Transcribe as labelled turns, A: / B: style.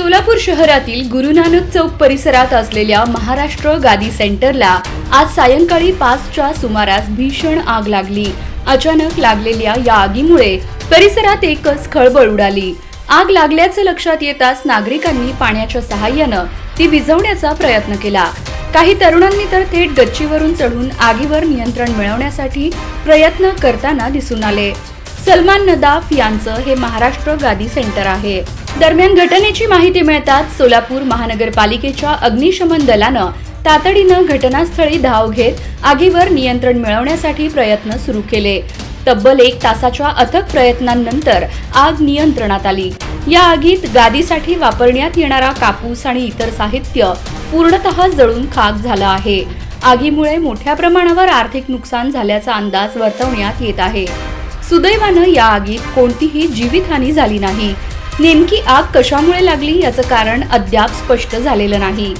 A: सोलापूर शहरातील गुरु नानक चौक परिसरात असलेल्या महाराष्ट्र गादी सेंटरला आज सायंकाळी 5च्या सुमारास भीषण आग लागली। अचानक लागलेल्या या आगीमुळे परिसरात एकच खळबळ उडाली। आग लागल्याचे लक्षात येताच नागरिकांनी पाण्याच्या सहाय्याने ती विझवण्याचा प्रयत्न केला। काही तरुणांनी तर थेट गच्चीवरून चढून आगीवर नियंत्रण मिळवण्यासाठी प्रयत्न करताना दिसून आले। सलमान नदाफ यांचं हे महाराष्ट्र गादी सेंटर आहे। दरम्यान घटनेची माहिती मिळताच सोलापूर महानगरपालिकेच्या अग्निशमन दलानं तातडीनं घटनास्थळी धाव घेत आगीवर नियंत्रण मिळवण्यासाठी प्रयत्न सुरू केले। तब्बल 1 तासाच्या अथक प्रयत्नांनंतर आग नियंत्रणात आली। या आगीत गादीसाठी वापरण्यात येणारा कापूस आणि इतर साहित्य पूर्णतः जळून खाक झालं आहे। आगीमुळे मोठ्या प्रमाणावर आर्थिक नुकसान झाल्याचा अंदाज वर्तवण्यात येत आहे। सुदैवानं या आगीत कोणतीही जीवितहानी झाली नाही। नेमकी आग कशामुळे लागली याचं कारण अद्याप स्पष्ट झालेलं नाही।